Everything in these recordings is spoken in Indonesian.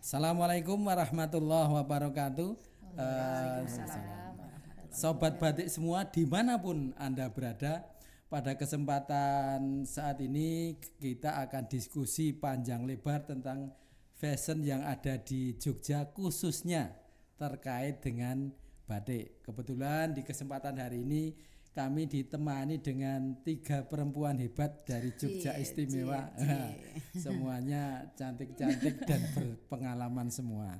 Assalamualaikum warahmatullahi wabarakatuh. Waalaikumsalam. Sobat batik semua dimanapun Anda berada, pada kesempatan saat ini kita akan diskusi panjang lebar tentang fashion yang ada di Jogja, khususnya terkait dengan batik. Kebetulan di kesempatan hari ini kami ditemani dengan 3 perempuan hebat dari Jogja Istimewa. Semuanya cantik-cantik dan berpengalaman semua.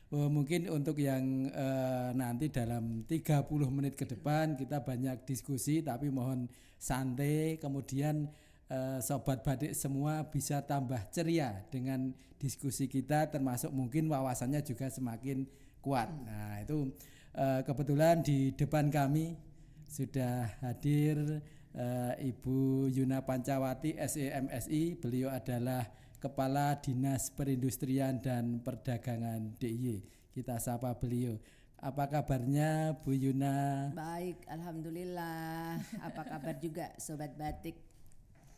Mungkin untuk yang nanti dalam 30 menit ke depan kita banyak diskusi, tapi mohon santai. Kemudian sobat batik semua bisa tambah ceria dengan diskusi kita, termasuk mungkin wawasannya juga semakin kuat. Nah itu kebetulan di depan kami sudah hadir Ibu Yuna Pancawati SEMSI. Beliau adalah Kepala Dinas Perindustrian dan Perdagangan DIY. Kita sapa beliau. Apa kabarnya Bu Yuna? Baik, alhamdulillah. Apa kabar juga sobat batik?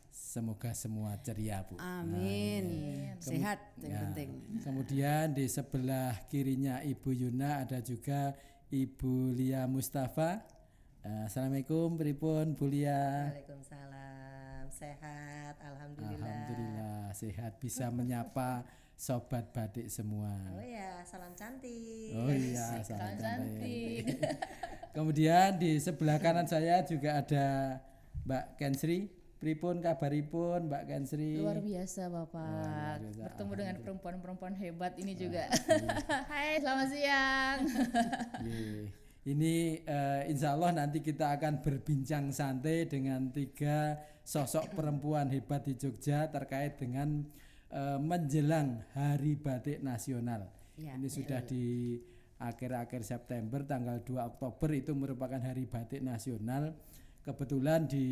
Semoga semua ceria, Bu. Amin. Sehat yang penting. Kemudian di sebelah kirinya Ibu Yuna ada juga Ibu Lia Mustafa. Assalamualaikum, pripun Bu Lia? Waalaikumsalam, sehat, alhamdulillah. Alhamdulillah sehat, bisa menyapa sobat batik semua. Oh ya, salam cantik. Oh iya, Salam cantik. Kemudian di sebelah kanan saya juga ada Mbak Kensri. Pripun kabaripun Mbak Kensri? Luar biasa Bapak, Luar biasa. bertemu dengan perempuan-perempuan hebat ini juga. Hai, selamat siang. Ini insya Allah nanti kita akan berbincang santai dengan 3 sosok perempuan hebat di Jogja terkait dengan menjelang Hari Batik Nasional. Ya, Ini sudah di akhir-akhir September, tanggal 2 Oktober itu merupakan Hari Batik Nasional. Kebetulan di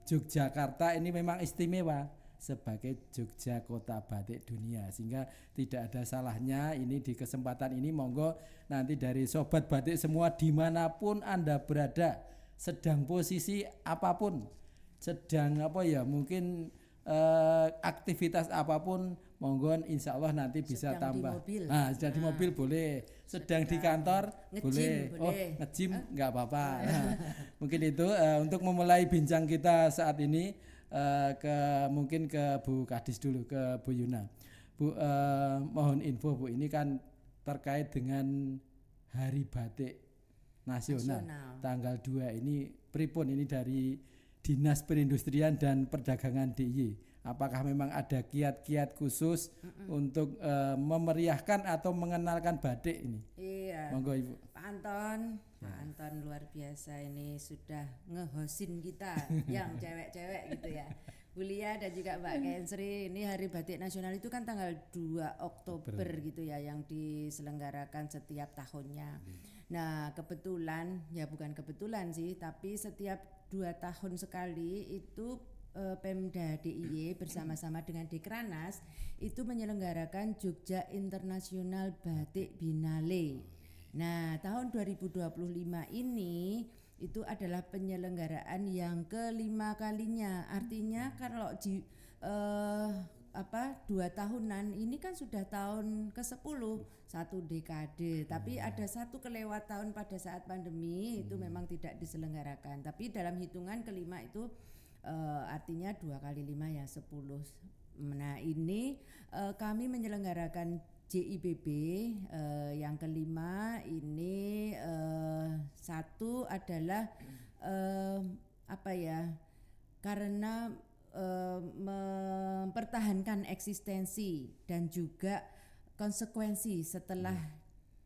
Yogyakarta ini memang istimewa sebagai Jogja Kota Batik Dunia, sehingga tidak ada salahnya ini di kesempatan ini monggo nanti dari sobat batik semua dimanapun Anda berada, sedang posisi apapun, sedang mungkin aktivitas apapun, monggo insya Allah nanti bisa Sedang tambah. di mobil. Sedang di mobil boleh, sedang di kantor nge-gym boleh. boleh. Oh, nge-gym nggak apa-apa. Mungkin itu untuk memulai bincang kita saat ini. Mungkin ke Bu Kadis dulu, ke Bu Yuna. Bu, mohon info Bu, ini kan terkait dengan Hari Batik Nasional. Tanggal 2 ini pripun ini dari Dinas Perindustrian dan Perdagangan DIY. Apakah memang ada kiat-kiat khusus untuk memeriahkan atau mengenalkan batik ini? Iya. Monggo Ibu. Pak Anton luar biasa ini sudah ngehosin kita yang cewek-cewek gitu ya. Bu Lia dan juga Mbak Kensri, ini Hari Batik Nasional itu kan tanggal 2 Oktober gitu ya, yang diselenggarakan setiap tahunnya. Nah kebetulan, ya bukan kebetulan sih, tapi setiap 2 tahun sekali itu Pemda DIY bersama-sama dengan Dekranas itu menyelenggarakan Jogja International Batik Biennale. Nah, tahun 2025 ini itu adalah penyelenggaraan yang ke-5 kalinya. Artinya kalau di 2 tahunan ini kan sudah tahun ke-10, 1 dekade. Tapi ada 1 kelewat tahun pada saat pandemi itu memang tidak diselenggarakan. Tapi dalam hitungan ke-5 itu artinya 2 kali 5 ya 10. Nah, ini kami menyelenggarakan JIBB yang ke-5 ini satu adalah karena mempertahankan eksistensi dan juga konsekuensi setelah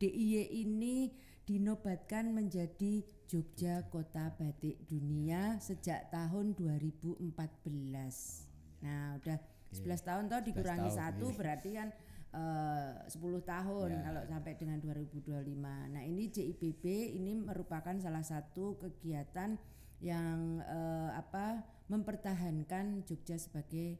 DIY ini dinobatkan menjadi Jogja Kota Batik Dunia sejak tahun 2014. Nah, udah 11 tahun toh dikurangi 1 berarti kan 10 tahun kalau sampai dengan 2025. Nah, ini JIBB ini merupakan salah satu kegiatan yang mempertahankan Jogja sebagai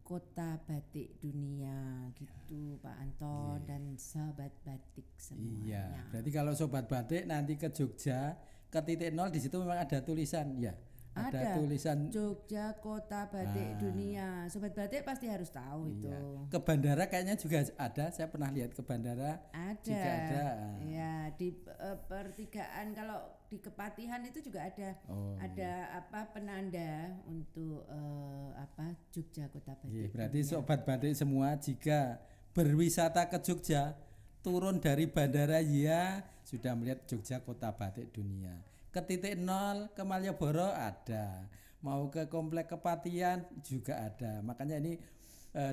Kota Batik Dunia gitu Pak Anton dan sahabat batik semuanya. Iya, berarti kalau sobat batik nanti ke Jogja ke titik 0 di situ memang ada tulisan ya. Ada tulisan Jogja Kota Batik Dunia. Sobat batik pasti harus tahu itu. ke bandara kayaknya juga ada. Saya pernah lihat ke bandara Ada. juga ada. Ya, di pertigaan kalau di Kepatihan itu juga ada. Ada penanda untuk Jogja Kota Batik. Berarti sobat batik semua jika berwisata ke Jogja, turun dari bandara sudah melihat Jogja Kota Batik Dunia. Ke titik nol ke Malioboro ada, mau ke komplek Kepatihan juga ada. Makanya ini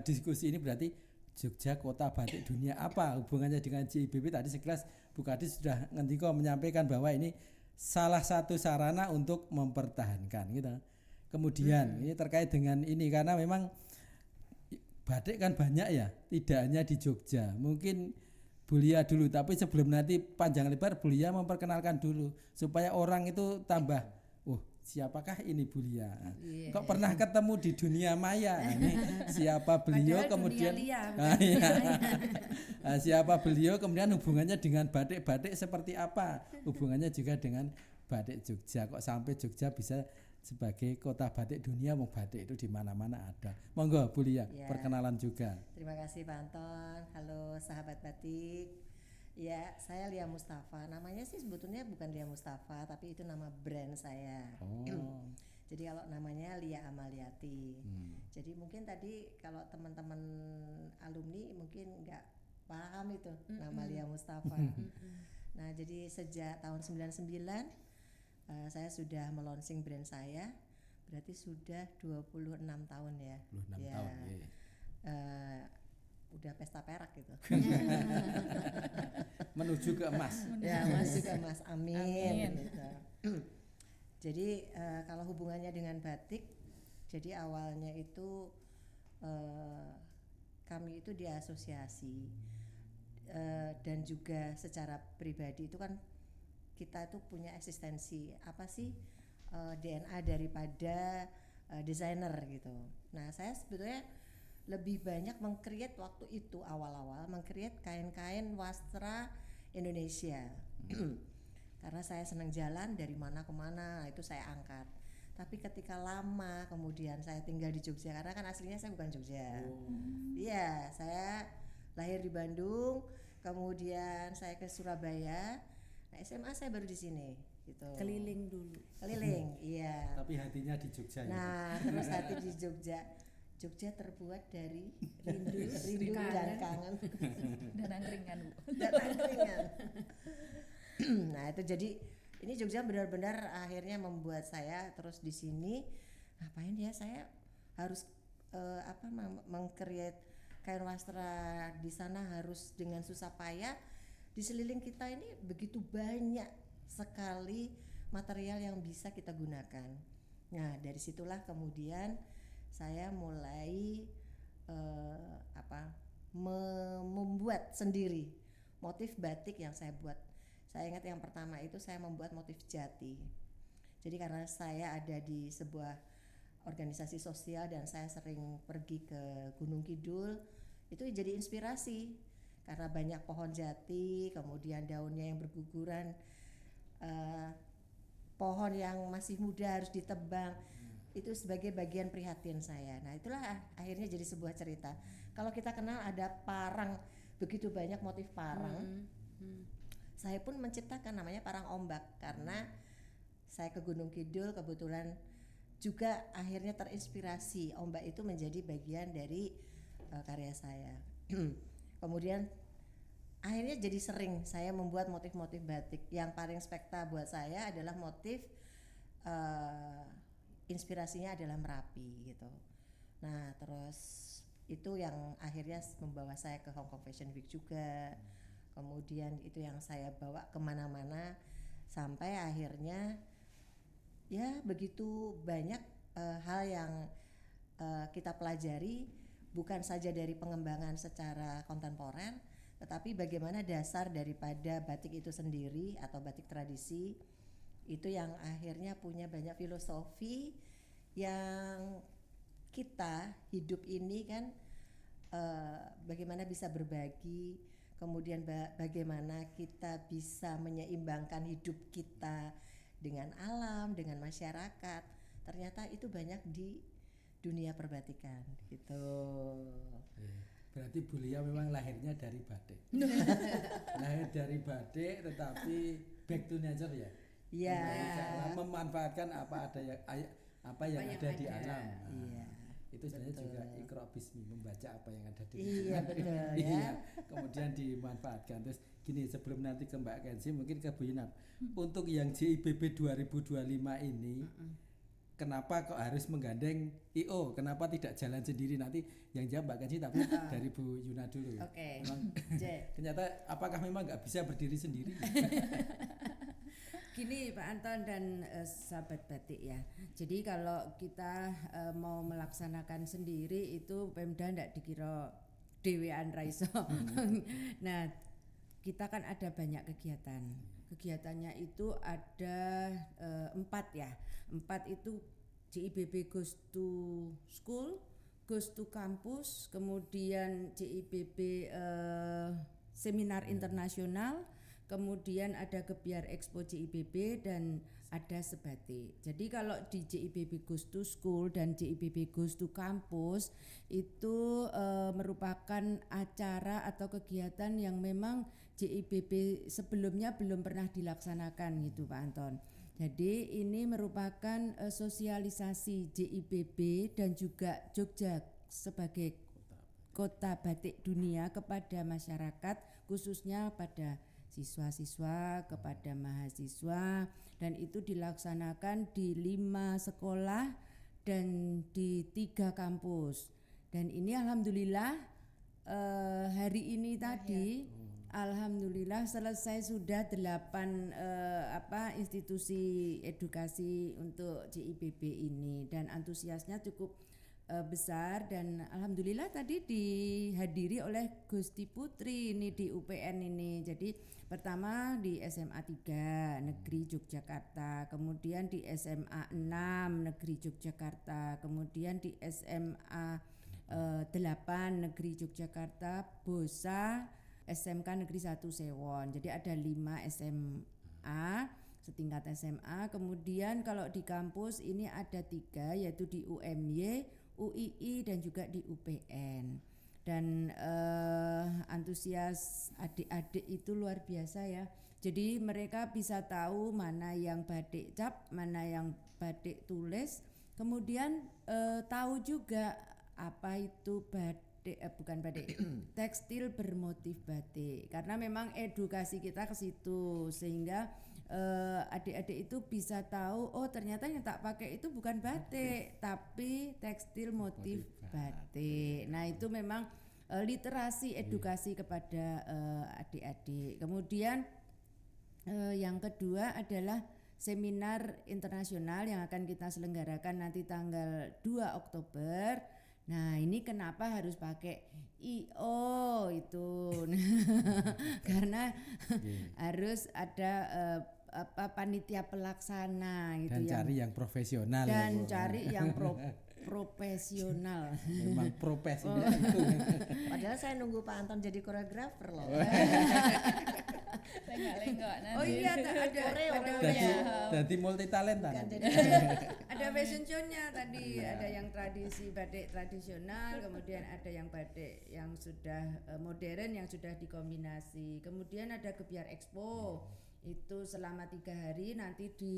diskusi ini berarti Jogja Kota Batik Dunia apa hubungannya dengan JIBB. Tadi sekelas Bu Kadis sudah ngendiko menyampaikan bahwa ini salah satu sarana untuk mempertahankan gitu. Kemudian ini terkait dengan ini karena memang batik kan banyak ya, tidak hanya di Jogja. Mungkin Bulia dulu, tapi sebelum nanti panjang lebar Bulia memperkenalkan dulu supaya orang itu tambah, siapakah ini Bulia? Kok pernah ketemu di dunia maya? Ini siapa beliau? Padahal kemudian dunia siapa beliau? Kemudian hubungannya dengan batik-batik seperti apa? Hubungannya juga dengan batik Jogja. Kok sampai Jogja bisa sebagai kota batik dunia? Mau batik itu di mana-mana ada. Monggo Bulia, perkenalan juga. Terima kasih Pak Anton. Halo sahabat batik. Ya, saya Lia Mustafa. Namanya sih sebetulnya bukan Lia Mustafa, tapi itu nama brand saya. Jadi kalau namanya Lia Amaliati. Jadi mungkin tadi kalau teman-teman alumni mungkin nggak paham itu nama Lia Mustafa. Nah, jadi sejak tahun 99 saya sudah melonsing brand saya, berarti sudah 26 tahun ya. 26 tahun. Udah pesta perak gitu. Menuju ke emas. Ya, masuk ke emas. Amin. Gitu. Jadi kalau hubungannya dengan batik, jadi awalnya itu kami itu di asosiasi dan juga secara pribadi itu kan kita itu punya eksistensi apa sih DNA daripada desainer gitu. Nah, saya sebetulnya lebih banyak meng-create waktu itu awal-awal meng-create kain-kain wastra Indonesia. Karena saya senang jalan dari mana ke mana, itu saya angkat. Tapi ketika lama kemudian saya tinggal di Jogja, karena kan aslinya saya bukan Jogja. Iya, saya lahir di Bandung, kemudian saya ke Surabaya. Nah, SMA saya baru di sini gitu. Keliling dulu. Keliling, iya. Tapi hatinya di Jogja. Nah, terus hati di Jogja. Jogja terbuat dari rindu dan kangen. Dan angkringan, Bu. Dan angkringan. Nah, itu jadi ini Jogja benar-benar akhirnya membuat saya terus di sini ngapain ya, saya harus meng-create kain wastra di sana harus dengan susah payah. Di seliling kita ini begitu banyak sekali material yang bisa kita gunakan. Nah, dari situlah kemudian saya mulai membuat sendiri motif batik yang saya buat. Saya ingat yang pertama itu saya membuat motif jati. Jadi karena saya ada di sebuah organisasi sosial dan saya sering pergi ke Gunung Kidul, itu jadi inspirasi. Karena banyak pohon jati, kemudian daunnya yang berguguran, pohon yang masih muda harus ditebang, itu sebagai bagian prihatin saya. Nah, itulah akhirnya jadi sebuah cerita. Kalau kita kenal ada parang, begitu banyak motif parang, saya pun menciptakan namanya parang ombak karena saya ke Gunung Kidul kebetulan juga akhirnya terinspirasi ombak itu menjadi bagian dari karya saya. Kemudian akhirnya jadi sering saya membuat motif-motif batik. Yang paling spekta buat saya adalah motif inspirasinya adalah Merapi gitu. Nah, terus itu yang akhirnya membawa saya ke Hong Kong Fashion Week juga. Kemudian itu yang saya bawa kemana-mana sampai akhirnya ya begitu banyak hal yang kita pelajari, bukan saja dari pengembangan secara kontemporer, tetapi bagaimana dasar daripada batik itu sendiri atau batik tradisi itu yang akhirnya punya banyak filosofi yang kita hidup ini kan bagaimana bisa berbagi, kemudian bagaimana kita bisa menyeimbangkan hidup kita dengan alam, dengan masyarakat, ternyata itu banyak di dunia perbatikan gitu. Berarti Bu Lia memang lahirnya dari batik. Lahir dari batik tetapi back to nature ya. Iya. Memanfaatkan apa yang ada di alam. Iya. Itu sebenarnya juga iqra bismi, membaca apa yang ada di Iya betul ya. Iya, kemudian dimanfaatkan. Terus gini, sebelum nanti ke Mbak Kenzi mungkin ke Bu Yunab. Untuk yang JIBB 2025 ini kenapa kok harus menggandeng IO? Kenapa tidak jalan sendiri? Nanti yang jawab Mbak Kenzi, tapi dari Bu Yuna dulu. Oke. Ternyata apakah memang nggak bisa berdiri sendiri? Gini Pak Anton dan sahabat batik ya. Jadi kalau kita mau melaksanakan sendiri itu Pemda ndak dikira dewean raiso. Nah, kita kan ada banyak kegiatan. Kegiatannya itu ada 4 ya. 4 itu JIBB Goes to School, Goes to Campus, kemudian JIBB Seminar Internasional, kemudian ada Gebiar Expo JIBB dan ada Sebatik. Jadi kalau di JIBB Goes to School dan JIBB Goes to Campus itu merupakan acara atau kegiatan yang memang JIBB sebelumnya belum pernah dilaksanakan gitu Pak Anton. Jadi ini merupakan sosialisasi JIBB dan juga Jogja sebagai kota batik dunia kepada masyarakat, khususnya pada siswa-siswa, kepada mahasiswa, dan itu dilaksanakan di 5 sekolah dan di 3 kampus. Dan ini alhamdulillah hari ini tadi alhamdulillah selesai sudah 8 institusi edukasi untuk JIBB ini, dan antusiasnya cukup besar, dan alhamdulillah tadi dihadiri oleh Gusti Putri ini di UPN ini. Jadi pertama di SMA 3 Negeri Yogyakarta, kemudian di SMA 6 Negeri Yogyakarta, kemudian di SMA 8 Negeri Yogyakarta, Bosa, SMK Negeri 1 Sewon. Jadi ada 5 SMA setingkat SMA. Kemudian kalau di kampus ini ada 3, yaitu di UMY, UII dan juga di UPN. Dan antusias adik-adik itu luar biasa ya. Jadi mereka bisa tahu mana yang batik cap, mana yang batik tulis. Kemudian tahu juga apa itu batik, bukan batik, tekstil bermotif batik. Karena memang edukasi kita ke situ, sehingga adik-adik itu bisa tahu, oh ternyata yang tak pakai itu bukan batik tapi tekstil motif batik. Nah itu memang literasi edukasi kepada adik-adik. Kemudian yang kedua adalah seminar internasional yang akan kita selenggarakan nanti tanggal 2 Oktober. Nah ini kenapa harus pakai IO itu? Karena harus ada panitia pelaksana gitu, dan cari yang profesional dan ya, cari yang profesional. memang profesinya itu. Padahal saya nunggu Pak Anton jadi koreografer loh. Lenggak-lenggak nanti. Oh iya Jadi multi talenta. Ada fashion show-nya tadi, ada yang tradisi batik tradisional, kemudian ada yang batik yang sudah modern yang sudah dikombinasi. Kemudian ada Gebiar Expo. Itu selama 3 hari nanti di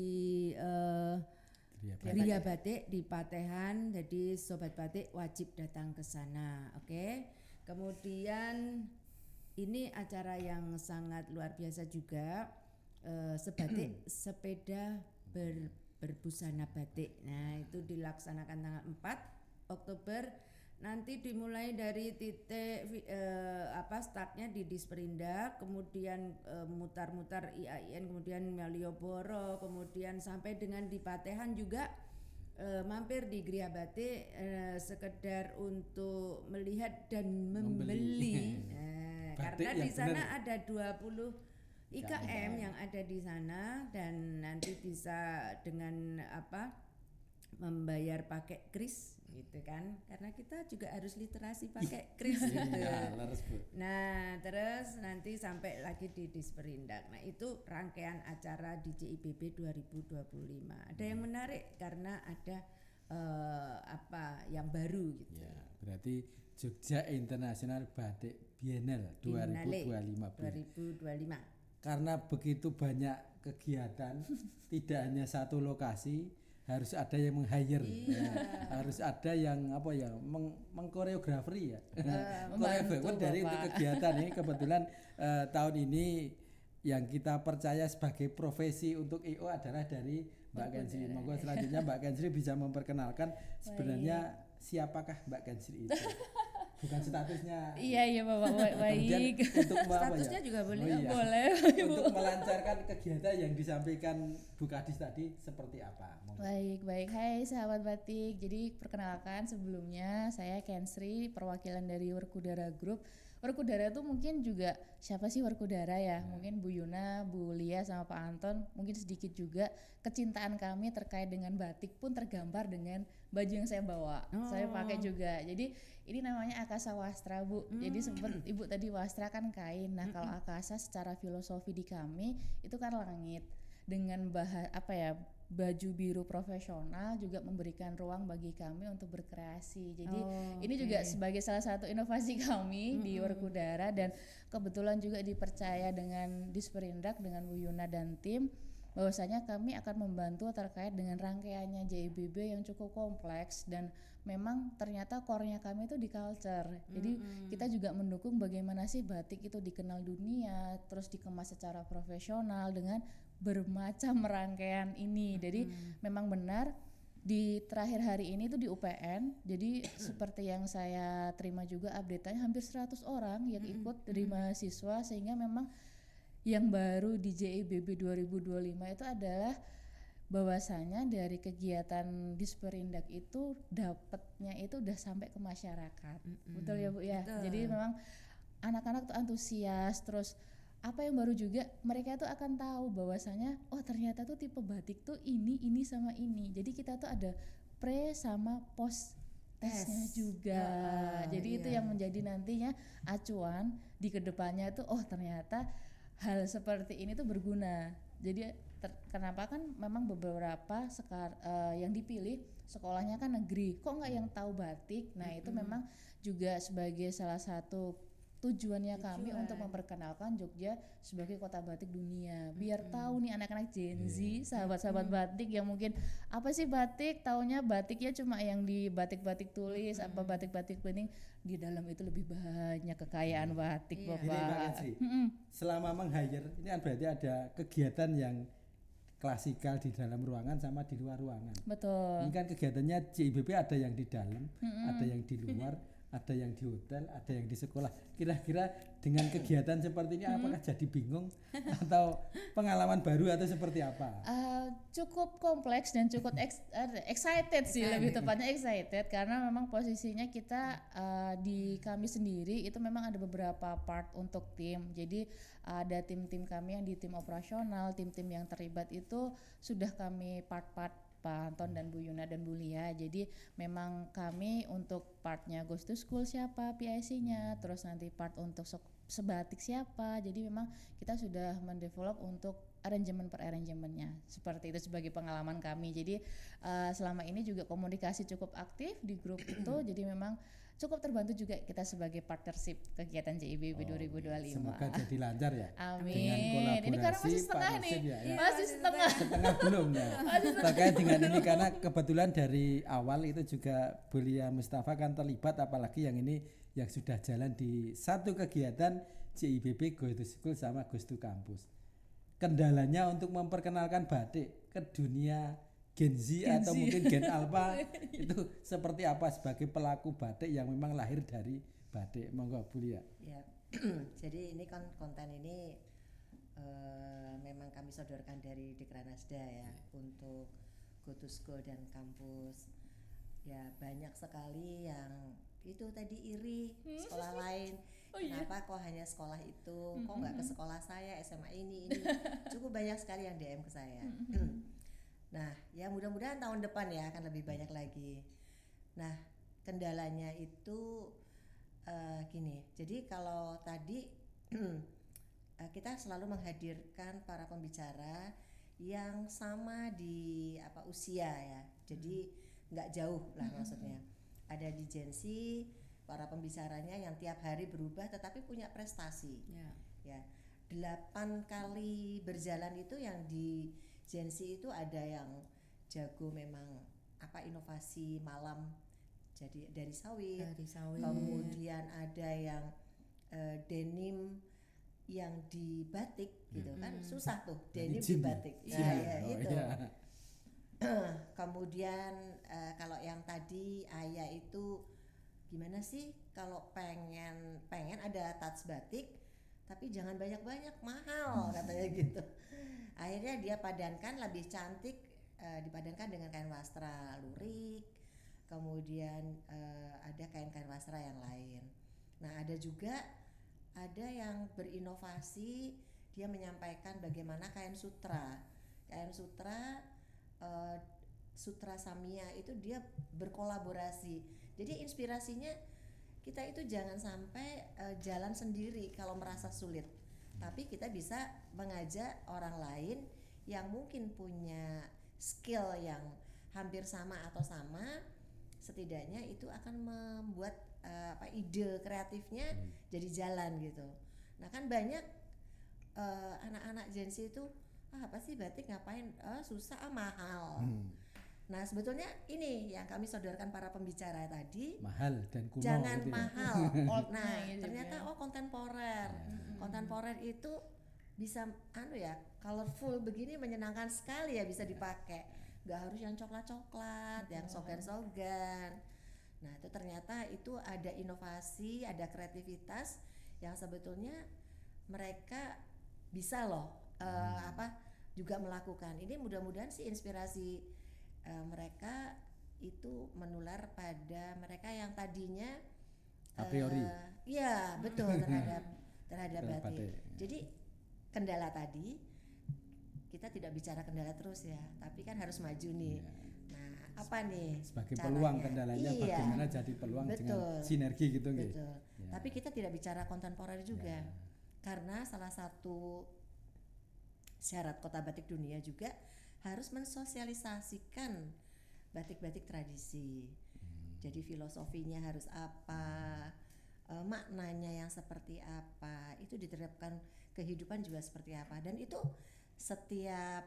Gria Batik di Patehan. Jadi sobat batik wajib datang ke sana, oke? Kemudian ini acara yang sangat luar biasa juga, Sebatik sepeda berbusana batik. Nah itu dilaksanakan tanggal 4 Oktober. Nanti dimulai dari titik startnya di Disperindak, kemudian mutar-mutar IAIN, kemudian Malioboro, kemudian sampai dengan di Patehan juga mampir di Gria Batik sekedar untuk melihat dan membeli. Karena di sana ada 20 IKM yang ada di sana, dan nanti bisa dengan membayar pakai kris gitu kan, karena kita juga harus literasi pakai kris gitu. Iya, leres Bu. Nah terus nanti sampai lagi di Disperindak. Nah itu rangkaian acara di JIBB 2025. Ada yang menarik karena ada apa yang baru gitu. Ya, berarti Jogja International Batik Biennale 2025 Bu. 2025. Karena begitu banyak kegiatan, tidak hanya satu lokasi, harus ada yang meng-hire, ya. Harus ada yang apa ya, mengkoreografi ya. Koreografer dari untuk kegiatan ini kebetulan tahun ini yang kita percaya sebagai profesi untuk IO adalah dari Mbak Kensri. Monggo selanjutnya Mbak Kensri bisa memperkenalkan sebenarnya siapakah Mbak Kensri itu. Bukan statusnya. Iya Bapak, baik. Untuk statusnya juga boleh. Boleh. Untuk melancarkan kegiatan yang disampaikan Bu Kadis tadi seperti apa? Baik. Hai sahabat batik. Jadi perkenalkan sebelumnya saya Kensri, perwakilan dari Werkudara Group. Werkudara itu mungkin juga siapa sih Werkudara ya? Mungkin Bu Yuna, Bu Lia sama Pak Anton, mungkin sedikit juga kecintaan kami terkait dengan batik pun tergambar dengan baju yang saya bawa. Saya pakai juga. Jadi ini namanya Akasa Wastra Bu. Jadi sempat Ibu tadi wastra kan kain. Nah kalau Akasa secara filosofi di kami itu kan langit dengan baju biru profesional juga memberikan ruang bagi kami untuk berkreasi. Jadi ini juga sebagai salah satu inovasi kami di Werkudara dan kebetulan juga dipercaya dengan Disperindak dengan Bu Yuna dan tim bahwasanya kami akan membantu terkait dengan rangkaiannya JIBB yang cukup kompleks dan memang ternyata core-nya kami itu di culture. Jadi kita juga mendukung bagaimana sih batik itu dikenal dunia, terus dikemas secara profesional dengan bermacam rangkaian ini. Jadi memang benar di terakhir hari ini tuh di UPN. Jadi seperti yang saya terima juga update-nya hampir 100 orang yang ikut dari mahasiswa, sehingga memang yang baru di JIBB 2025 itu adalah bahwasanya dari kegiatan Disperindak itu dapatnya itu udah sampai ke masyarakat. Betul ya Bu ya. Betul. Jadi memang anak-anak tuh antusias, terus apa yang baru juga mereka tuh akan tahu bahwasanya oh ternyata tuh tipe batik tuh ini sama ini. Jadi kita tuh ada pre sama post tesnya juga. Jadi itu yang menjadi nantinya acuan di kedepannya tuh oh ternyata hal seperti ini tuh berguna. Jadi kenapa kan memang beberapa yang dipilih sekolahnya kan negeri, kok nggak yang tahu batik. Nah itu memang juga sebagai salah satu tujuannya kami untuk memperkenalkan Jogja sebagai kota batik dunia, biar tahu nih anak-anak Gen Z, sahabat-sahabat batik yang mungkin apa sih batik, taunya batiknya cuma yang di batik-batik tulis, apa batik-batik printing, di dalam itu lebih banyak kekayaan batik Jadi Mbak Bapak. Kensri, selama meng-hire ini kan berarti ada kegiatan yang klasikal di dalam ruangan sama di luar ruangan. Betul. Ini kan kegiatannya JIBB ada yang di dalam, ada yang di luar, ada yang di hotel, ada yang di sekolah. Kira-kira dengan kegiatan seperti ini apakah jadi bingung atau pengalaman baru atau seperti apa? Cukup kompleks dan cukup excited sih, lebih tepatnya excited karena memang posisinya kita di kami sendiri itu memang ada beberapa part untuk tim. Jadi ada tim-tim kami yang di tim operasional, tim-tim yang terlibat itu sudah kami part-part Pak Anton dan Bu Yuna dan Bu Lia. Jadi memang kami untuk partnya Goes to School siapa PIC-nya, terus nanti part untuk sebatik siapa. Jadi memang kita sudah mendevelop untuk arrangement per arrangementnya. Seperti itu sebagai pengalaman kami. Jadi selama ini juga komunikasi cukup aktif di grup itu. Jadi memang cukup terbantu juga kita sebagai partnership kegiatan JIBB 2025. Semoga jadi lancar ya. Amin. Dengan kolaborasi, ini karena masih setengah nih. ya. Masih setengah. Setengah belum ya. Terkait dengan ini karena kebetulan dari awal itu juga Bulia Mustafa kan terlibat, apalagi yang ini yang sudah jalan di satu kegiatan JIBB Goes to School sama Goes to Campus. Kendalanya untuk memperkenalkan batik ke dunia Gen Z atau mungkin Gen Alpha itu seperti apa sebagai pelaku batik yang memang lahir dari batik? Monggo Bu Lia. Ya, jadi ini kan konten ini memang kami sodorkan dari Dekranasda ya untuk Go to School dan kampus. Ya banyak sekali yang itu tadi iri sekolah lain. Kenapa kok hanya sekolah itu? Kok nggak ke sekolah saya SMA ini? Cukup banyak sekali yang DM ke saya. Nah, ya mudah-mudahan tahun depan ya akan lebih banyak lagi. Nah, kendalanya itu gini. Jadi kalau tadi kita selalu menghadirkan para pembicara yang sama di usia ya. Jadi nggak jauh lah maksudnya. Ada di Gen Z para pembicaranya yang tiap hari berubah tetapi punya prestasi. Ya. 8 kali berjalan itu yang di Gen Z itu ada yang jago memang inovasi malam jadi dari sawit. Kemudian ada yang denim yang di batik gitu kan, susah tuh denim di batik. Itu. Kemudian kalau yang tadi Ayah itu gimana sih kalau pengen ada touch batik tapi jangan banyak-banyak, mahal katanya gitu. Akhirnya dia padankan lebih cantik, dipadankan dengan kain wastra lurik, kemudian ada kain-kain wastra yang lain. Nah ada yang berinovasi, dia menyampaikan bagaimana kain sutra Sutra Samia itu dia berkolaborasi. Jadi inspirasinya kita itu jangan sampai jalan sendiri kalau merasa sulit, tapi kita bisa mengajak orang lain yang mungkin punya skill yang hampir sama atau sama, setidaknya itu akan membuat ide kreatifnya jadi jalan gitu. Nah kan banyak anak-anak Gen Z itu apa sih batik ngapain, susah, mahal. Nah sebetulnya ini yang kami sodorkan para pembicara tadi, mahal dan kuno, jangan gitu mahal. Nah gitu ternyata kontemporer. Kontemporer itu bisa colorful begini, menyenangkan sekali ya, bisa dipakai. Gak harus yang coklat-coklat, yang sogan-sogan. Nah itu ternyata itu ada inovasi, ada kreativitas yang sebetulnya mereka bisa loh juga melakukan. Ini mudah-mudahan sih inspirasi mereka itu menular pada mereka yang tadinya a priori iya betul terhadap batik. Jadi kendala tadi kita tidak bicara kendala terus ya, tapi kan harus maju nih. Nah apa nih sebagai caranya? peluang, kendalanya bagaimana jadi peluang dengan sinergi gitu. Betul. Tapi kita tidak bicara kontemporer juga, karena salah satu syarat Kota Batik Dunia juga harus mensosialisasikan batik-batik tradisi. Jadi filosofinya harus apa, maknanya yang seperti apa, itu diterapkan kehidupan juga seperti apa. Dan itu setiap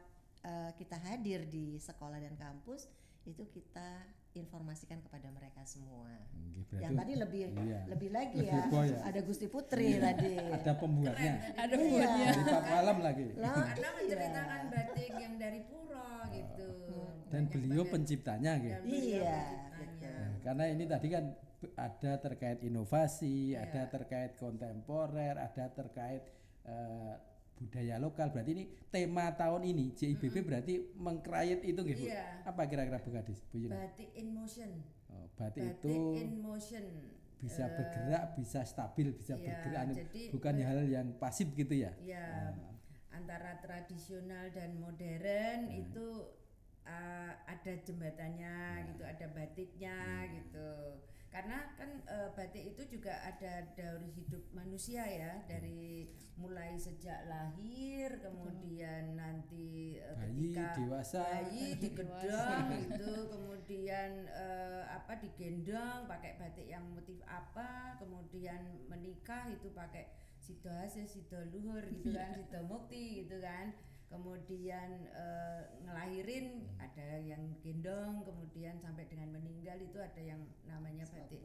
kita hadir di sekolah dan kampus itu kita informasikan kepada mereka semua. Yang tadi lebih lagi ya, ada Gusti Putri tadi. Ada pembuatnya. Ada pembuatnya. Dari Pakualam lagi. Karena menceritakan batik yang dari pura gitu. Dan beliau penciptanya gitu. Karena ini tadi kan ada terkait inovasi, ada terkait kontemporer, ada terkait budaya lokal. Berarti ini tema tahun ini JIBB berarti mengcreate itu gitu. Apa kira-kira Bu Kadis? Bu Yuna? Batik in motion. Batik itu in motion. Bisa bergerak, bisa stabil, bisa bergerak, bukan hal yang pasif gitu ya. Antara tradisional dan modern itu ada jembatannya gitu, ada batiknya gitu. Karena kan batik itu juga ada daur hidup manusia ya, dari mulai sejak lahir, kemudian nanti ketika bayi digedang itu, kemudian digendong pakai batik yang motif apa, kemudian menikah itu pakai sido hasil, sido luhur gitu kan, sido mukti gitu kan. Kemudian ngelahirin ada yang gendong, kemudian sampai dengan meninggal itu ada yang namanya batik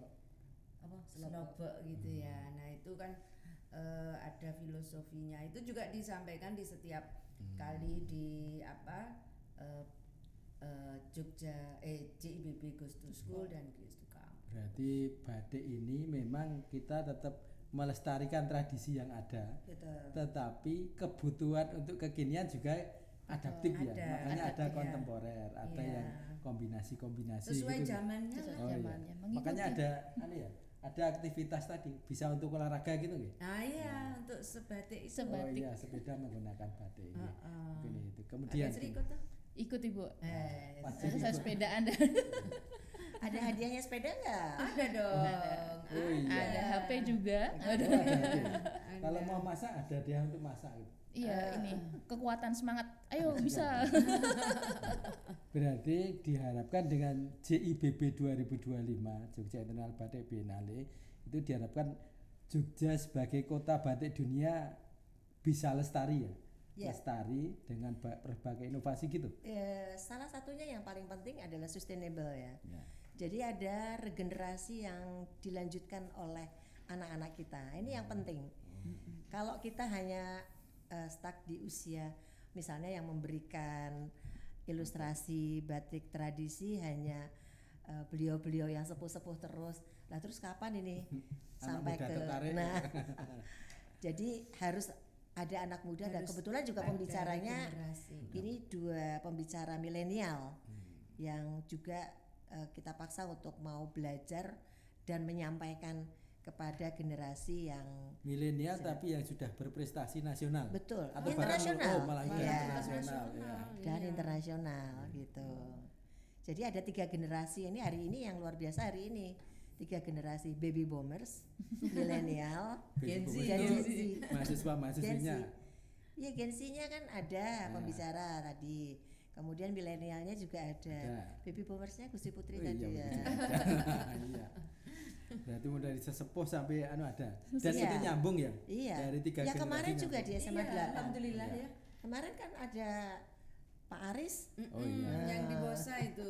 slobok gitu ya. Nah itu kan ada filosofinya, itu juga disampaikan di setiap kali di Jogja JIBB Goes to School dan Goes to Camp. Berarti batik ini memang kita tetap melestarikan tradisi yang ada. Betul. Tetapi kebutuhan untuk kekinian juga adaptif ya. Makanya ada kontemporer, ada yang kombinasi-kombinasi sesuai gitu. Zamannya. Makanya ada aktivitas tadi bisa untuk olahraga gitu nggih. Untuk sebatik. Sepeda menggunakan batik. Mungkin itu. Kemudian Ikut Ibu. Wajib Saya ikut. sepedaan dan Ada hadiahnya sepeda nggak? Ada dong. Oh iya. ada HP juga. Oh, ada, oke. Kalau mau masak ada dia untuk masak gitu. Iya, ini kekuatan semangat. Ayo bisa. Berarti diharapkan dengan JIBB 2025 Jogja International Batik Biennale itu diharapkan Jogja sebagai kota batik dunia bisa lestari ya. Ya. Lestari dengan berbagai inovasi gitu. Salah satunya yang paling penting adalah sustainable ya. Ya. Jadi ada regenerasi yang dilanjutkan oleh anak-anak kita. Ini yang penting. Kalau kita hanya stuck di usia misalnya yang memberikan ilustrasi batik tradisi hanya beliau-beliau yang sepuh-sepuh terus. Lah terus kapan ini sampai muda ke tertarik. nah. Jadi harus ada anak muda dan Harus kebetulan juga ada pembicaranya regenerasi. ini dua pembicara milenial yang juga kita paksa untuk mau belajar dan menyampaikan kepada generasi yang Milenial tapi yang sudah berprestasi nasional. betul Atau internasional. malah Iya. internasional ya. Dan internasional gitu. Jadi ada 3 generasi ini hari ini yang luar biasa hari ini. 3 generasi baby boomers, milenial, Gen Z, dan Gen Z. Mahasiswa-mahasiswinya. Iya Gen Z-nya kan ada pembicara tadi. Kemudian milenialnya juga ada. Ada. Baby boomersnya Gusti Putri Oh, tadi iya, ya. Iya. Berarti mulai dari sesepuh sampai ada. Dan Iya. itu nyambung ya. Iya. Dari 3 Ya generasi kemarin juga nyambung. di SMA Iya, 8. alhamdulillah Iya. ya. Kemarin kan ada Pak Aris. Oh iya. Yang di Bosa itu.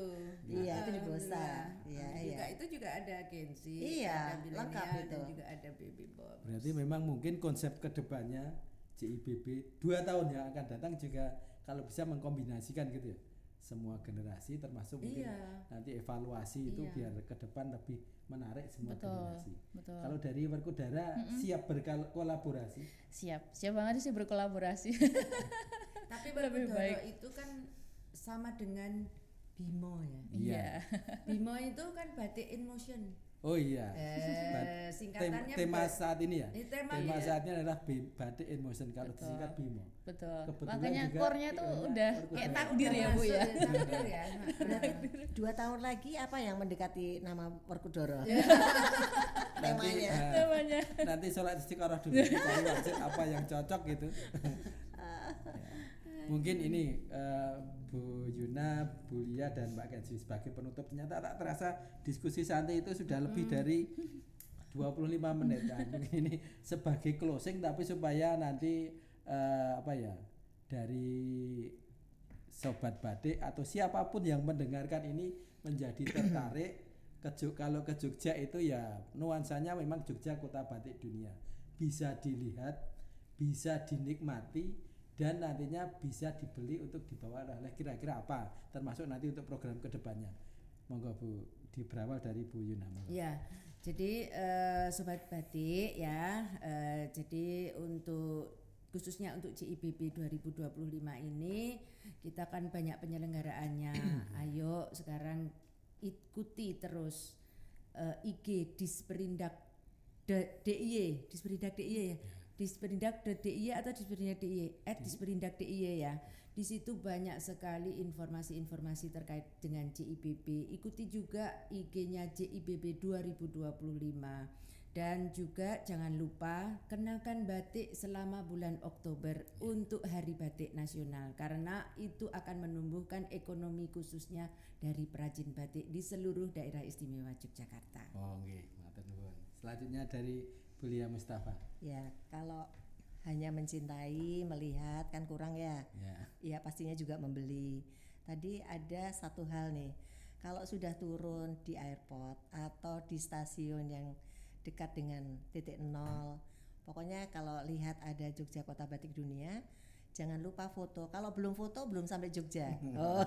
Iya, itu di Bosa. Alhamdulillah. Iya, Juga iya. itu juga ada Gen Z, Iya, ada milenial, lengkap dan itu. juga ada baby boom. Berarti memang mungkin konsep kedepannya JIBB 2 tahun yang akan datang juga kalau bisa mengkombinasikan gitu ya. Semua generasi termasuk mungkin Iya. nanti evaluasi itu Iya. biar ke depan lebih menarik semua Betul. generasi. Betul. Kalau dari Werkudara siap berkolaborasi. Siap banget sih berkolaborasi. Tapi Lebih Werkudara baik. itu kan sama dengan Bimo ya. Iya. Bimo itu kan batik in motion. Oh iya. Singkatannya Tema bukan- saat ini ya. Ini tema Tema ya. saat ini adalah batik in motion kalau Betul. disingkat Bimo. Betul. Kebetulan Makanya juga core-nya tuh iya, udah Werkudara. kayak takdir ya Bu ya. Masuk takdir ya. Berarti 2 tahun lagi apa yang mendekati nama Werkudara? Nanti, Temanya. Namanya. nanti sholat istiqoroh dulu cari wajib apa yang cocok gitu. Mungkin ini Bu Yuna, Bu Lia dan Mbak Kenzi sebagai penutup. Ternyata tak terasa diskusi santai itu sudah lebih dari 25 menit. Nah, mungkin ini sebagai closing tapi supaya nanti dari sobat batik atau siapapun yang mendengarkan ini menjadi tertarik kalau ke Jogja itu ya nuansanya memang Jogja kota batik dunia. Bisa dilihat, bisa dinikmati dan nantinya bisa dibeli untuk dibawa oleh kira-kira apa termasuk nanti untuk program kedepannya. Monggo Bu, berawal dari Bu Yuna. Monggo. Ya, jadi sobat batik ya, jadi khususnya untuk JIBB 2025 ini kita kan banyak penyelenggaraannya. Ayo sekarang ikuti terus IG Disperindak DIY, Disperindak DIY ya. Disperindak.diy atau Disperindak.diy ya. Di situ banyak sekali informasi-informasi terkait dengan JIBB. Ikuti juga IG-nya JIBB 2025. Dan juga jangan lupa kenakan batik selama bulan Oktober untuk Hari Batik Nasional karena itu akan menumbuhkan ekonomi khususnya dari perajin batik di seluruh daerah istimewa Yogyakarta. Oh nggih, matur nuwun. Selanjutnya dari Bu Lia Mustafa. Ya, kalau hanya mencintai, melihat kan kurang ya. Ya. Ya pastinya juga membeli. Tadi ada satu hal nih. Kalau sudah turun di airport atau di stasiun yang dekat dengan titik nol, pokoknya kalau lihat ada Jogja Kota Batik Dunia, jangan lupa foto. Kalau belum foto belum sampai Jogja. Oh.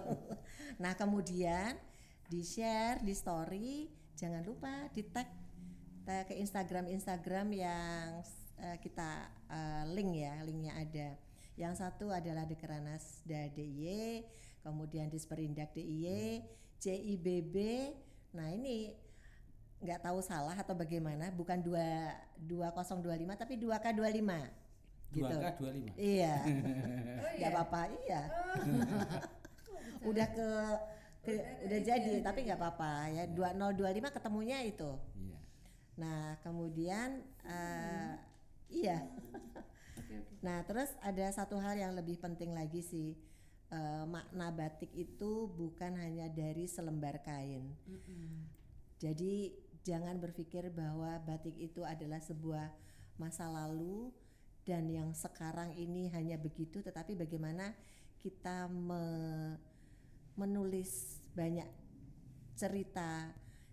Nah kemudian di share di story, jangan lupa di tag ke Instagram yang kita linknya ada. Yang satu adalah Dekeranas DIY, kemudian Disperindak DIY, JIBB. Nah ini nggak tahu salah atau bagaimana, bukan 2025 tapi 2K25 gitu. 2K25. Iya. Oh Nggak apa-apa, iya. udah udah jadi, tapi nggak apa-apa ya. 2025 ketemunya itu. Iya. Nah kemudian iya. Nah terus ada satu hal yang lebih penting lagi sih, makna batik itu bukan hanya dari selembar kain. Jadi jangan berpikir bahwa batik itu adalah sebuah masa lalu dan yang sekarang ini hanya begitu, tetapi bagaimana kita menulis banyak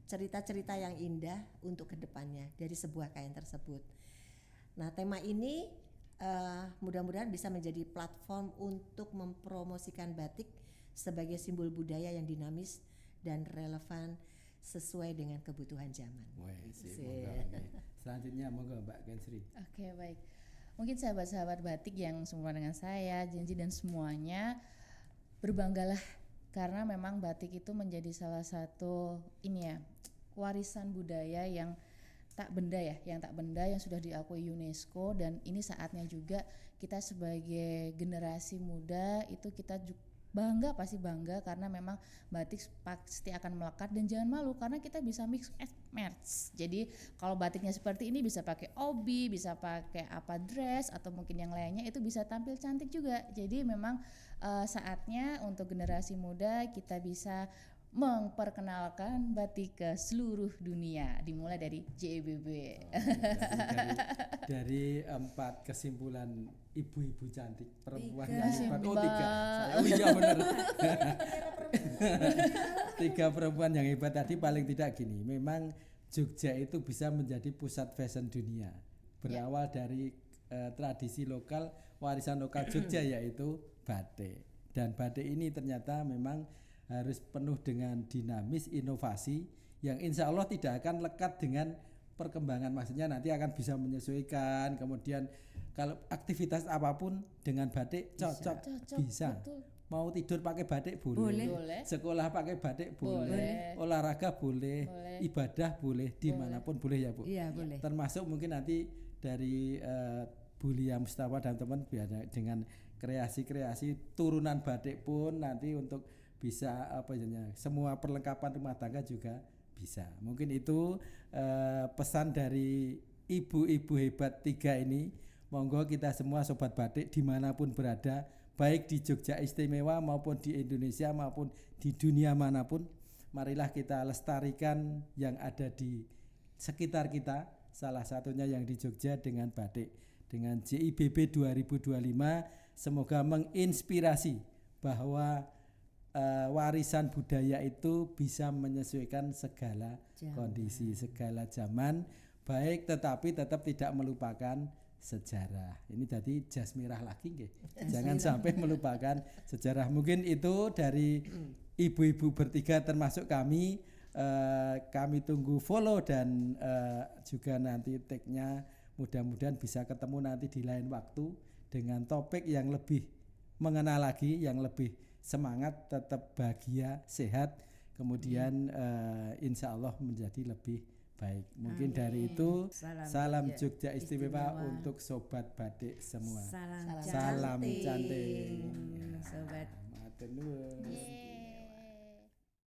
cerita-cerita yang indah untuk kedepannya dari sebuah kain tersebut. Nah tema ini mudah-mudahan bisa menjadi platform untuk mempromosikan batik sebagai simbol budaya yang dinamis dan relevan sesuai dengan kebutuhan zaman. Selanjutnya monggo Mbak Kensri. Oke, baik. Mungkin sahabat-sahabat batik yang semua dengan saya, Janji dan semuanya, berbanggalah karena memang batik itu menjadi salah satu warisan budaya yang tak benda yang sudah diakui UNESCO, dan ini saatnya juga kita sebagai generasi muda itu kita pasti bangga karena memang batik pasti akan melekat, dan jangan malu karena kita bisa mix and match. Jadi kalau batiknya seperti ini bisa pakai obi, bisa pakai dress atau mungkin yang lainnya, itu bisa tampil cantik juga. Jadi memang saatnya untuk generasi muda kita bisa memperkenalkan batik ke seluruh dunia, dimulai dari JEBB. Dari 4 kesimpulan ibu-ibu cantik perempuan 3. yang hebat. 3. Iya benar. 3 perempuan yang hebat tadi paling tidak gini. Memang Jogja itu bisa menjadi pusat fashion dunia. Berawal dari tradisi lokal, warisan lokal Jogja yaitu batik. Dan batik ini ternyata memang harus penuh dengan dinamis, inovasi yang insya Allah tidak akan lekat dengan perkembangan, maksudnya nanti akan bisa menyesuaikan. Kemudian kalau aktivitas apapun dengan batik cocok bisa. Betul. Mau tidur pakai batik boleh. Sekolah pakai batik boleh. Olahraga boleh. Ibadah boleh, dimanapun boleh ya Bu. Iya boleh. Termasuk mungkin nanti dari Bu Lia Mustafa dan teman dengan kreasi-kreasi turunan batik pun nanti untuk bisa semua perlengkapan rumah tangga juga bisa. Mungkin itu pesan dari ibu-ibu hebat 3 ini. Monggo kita semua sobat batik dimanapun berada, baik di Jogja Istimewa maupun di Indonesia maupun di dunia manapun, marilah kita lestarikan yang ada di sekitar kita, salah satunya yang di Jogja dengan batik. Dengan JIBB 2025 semoga menginspirasi bahwa warisan budaya itu bisa menyesuaikan segala kondisi, segala zaman, baik, tetapi tetap tidak melupakan sejarah. Ini tadi jas merah lagi nggih. Jangan sampai melupakan sejarah. Mungkin itu dari ibu-ibu bertiga termasuk kami. Kami tunggu follow dan juga nanti tag-nya, mudah-mudahan bisa ketemu nanti di lain waktu dengan topik yang lebih mengenal lagi, yang lebih semangat, tetap bahagia, sehat, kemudian insya Allah menjadi lebih baik. Mungkin dari itu salam Jogja Istimewa untuk sobat batik semua. Salam cantik. sobat. Matur nuwun.